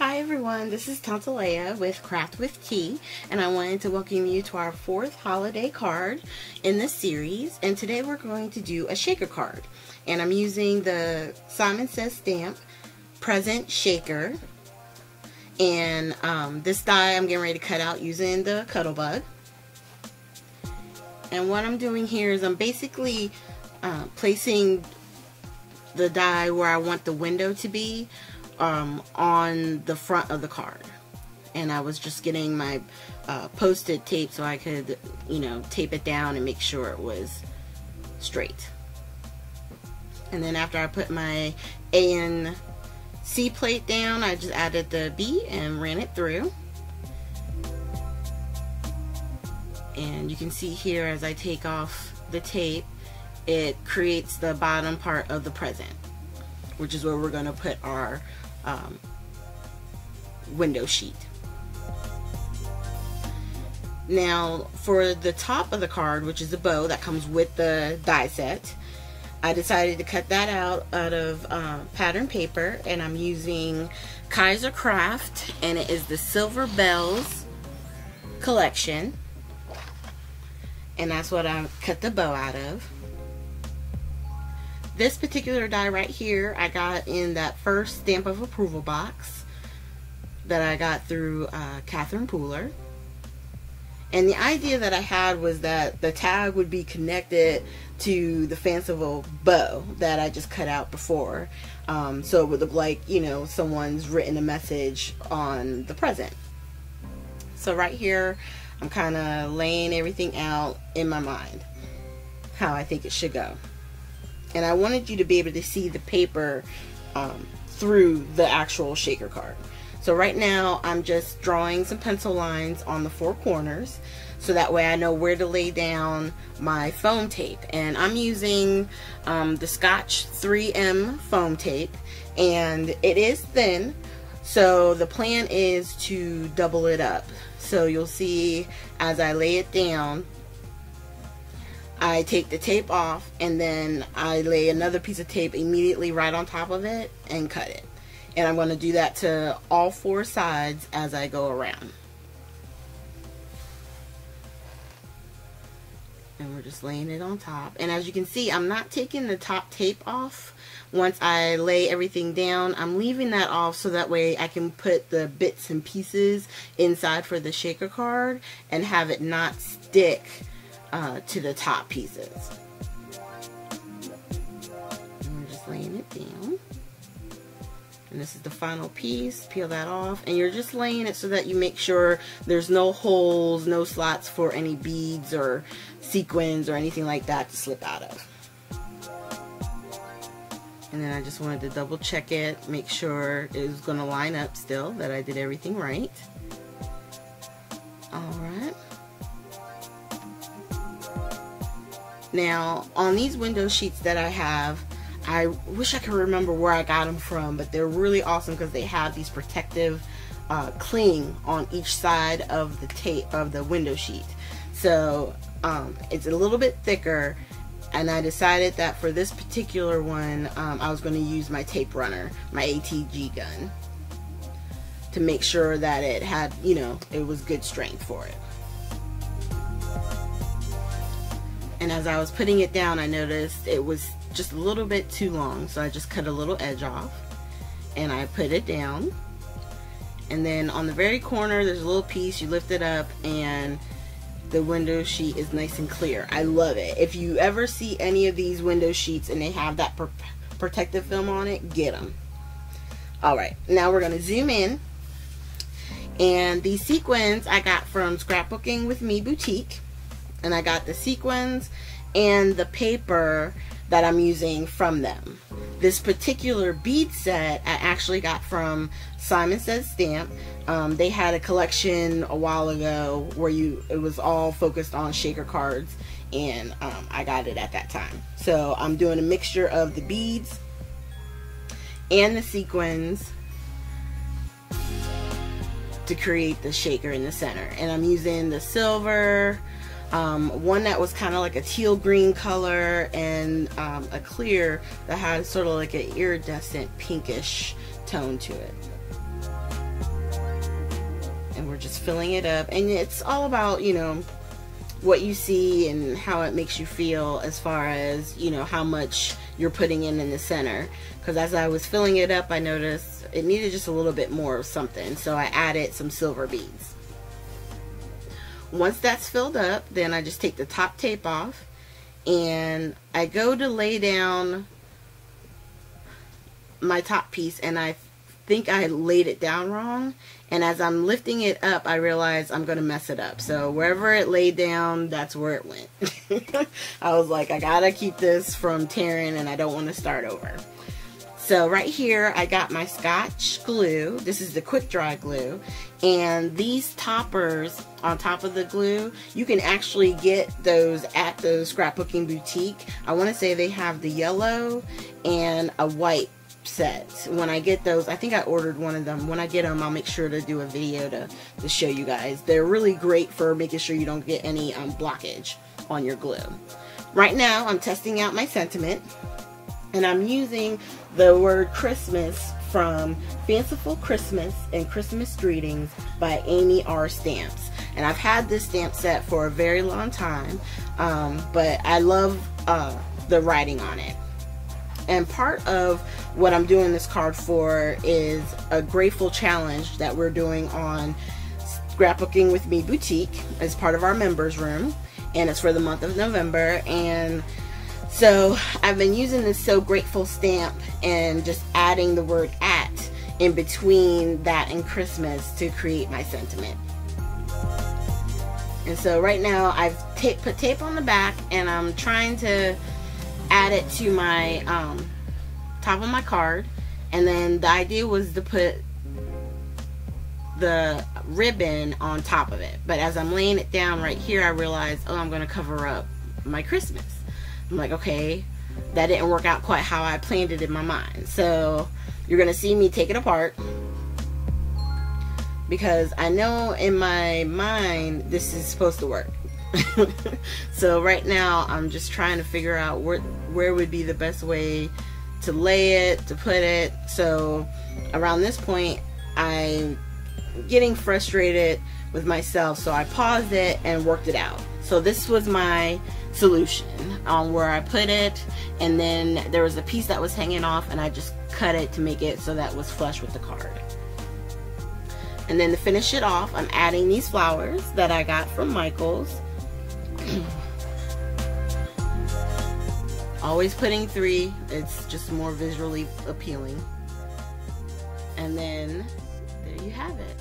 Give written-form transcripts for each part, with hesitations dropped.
Hi everyone, this is Tantalea with Craft with T, and I wanted to welcome you to our 4th holiday card in this series. And today we're going to do a shaker card, and I'm using the Simon Says Stamp Present Shaker. And this die I'm getting ready to cut out using the Cuttlebug. And what I'm doing here is I'm basically placing the die where I want the window to be on the front of the card. And I was just getting my post-it tape so I could, tape it down and make sure it was straight. And then after I put my A and C plate down, I just added the B and ran it through. And you can see here as I take off the tape, it creates the bottom part of the present, which is where we're going to put our window sheet. Now for the top of the card, which is the bow that comes with the die set, I decided to cut that out of pattern paper, and I'm using Kaiser Craft, and it is the Silver Bells collection, and that's what I cut the bow out of. This particular die right here I got in that first stamp of approval box that I got through Catherine Pooler. And the idea that I had was that the tag would be connected to the fanciful bow that I just cut out before. So it would look like, someone's written a message on the present. So right here I'm kind of laying everything out in my mind, how I think it should go. And I wanted you to be able to see the paper through the actual shaker card. So right now I'm just drawing some pencil lines on the 4 corners, so that way I know where to lay down my foam tape. And I'm using the Scotch 3M foam tape, and it is thin, so the plan is to double it up. So you'll see as I lay it down, I take the tape off, and then I lay another piece of tape immediately right on top of it and cut it. And I'm going to do that to all 4 sides as I go around. And we're just laying it on top. And as you can see, I'm not taking the top tape off once I lay everything down. I'm leaving that off so that way I can put the bits and pieces inside for the shaker card and have it not stick to the top pieces. And we're just laying it down. And this is the final piece. Peel that off, and you're just laying it so that you make sure there's no holes, no slots for any beads or sequins or anything like that to slip out of. And then I just wanted to double check it, make sure it was going to line up still, that I did everything right. Alright. Now on these window sheets that I have, I wish I could remember where I got them from, but they're really awesome because they have these protective cling on each side of the tape of the window sheet. So it's a little bit thicker, and I decided that for this particular one I was going to use my tape runner, my ATG gun, to make sure that it had, it was good strength for it. And as I was putting it down, I noticed it was just a little bit too long, so I just cut a little edge off and I put it down. And then on the very corner there's a little piece, you lift it up and the window sheet is nice and clear. I love it. If you ever see any of these window sheets and they have that protective film on it, get them. Alright, now we're going to zoom in. And these sequins I got from Scrapbooking with Me Boutique. And I got the sequins and the paper that I'm using from them. This particular bead set I actually got from Simon Says Stamp. They had a collection a while ago where it was all focused on shaker cards, and I got it at that time. So I'm doing a mixture of the beads and the sequins to create the shaker in the center. And I'm using the silver, one that was kind of like a teal green color, and a clear that had sort of like an iridescent pinkish tone to it. and we're just filling it up. And it's all about, you know, what you see and how it makes you feel as far as, you know, how much you're putting in the center. Because as I was filling it up, I noticed it needed just a little bit more of something, so I added some silver beads. Once that's filled up, then I just take the top tape off and I go to lay down my top piece, and I think I laid it down wrong, and as I'm lifting it up I realize I'm gonna mess it up. So wherever it laid down, that's where it went. I was like, I gotta keep this from tearing and I don't want to start over. So right here I got my Scotch glue. This is the quick dry glue, and these toppers on top of the glue, you can actually get those at the Scrapbooking Boutique. I want to say they have the yellow and a white set. When I get those, I think I ordered one of them. When I get them, I'll make sure to do a video to show you guys. They're really great for making sure you don't get any blockage on your glue. Right now I'm testing out my sentiment, and I'm using the word Christmas from Fanciful Christmas and Christmas Greetings by Amy R. Stamps. And I've had this stamp set for a very long time, but I love the writing on it. And part of what I'm doing this card for is a grateful challenge that we're doing on Scrapbooking with Me Boutique as part of our members room, and it's for the month of November. And so I've been using this So Grateful stamp and just adding the word at in between that and Christmas to create my sentiment. And so right now I've put tape on the back, and I'm trying to add it to my top of my card. And then the idea was to put the ribbon on top of it, but as I'm laying it down right here I realized, oh, I'm gonna cover up my Christmas. I'm like, okay, that didn't work out quite how I planned it in my mind. So you're gonna see me take it apart, because I know in my mind this is supposed to work. So right now I'm just trying to figure out where would be the best way to lay it, to put it. So around this point I'm getting frustrated with myself, so I paused it and worked it out. So this was my solution on where I put it, and then there was a piece that was hanging off and I just cut it to make it so that it was flush with the card. And then to finish it off, I'm adding these flowers that I got from Michaels. Always putting 3, it's just more visually appealing. And then there you have it.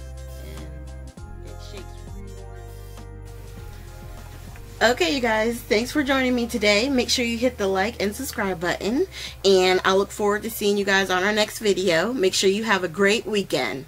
And it shakes really well. Okay, you guys, thanks for joining me today. Make sure you hit the like and subscribe button, and I look forward to seeing you guys on our next video. Make sure you have a great weekend.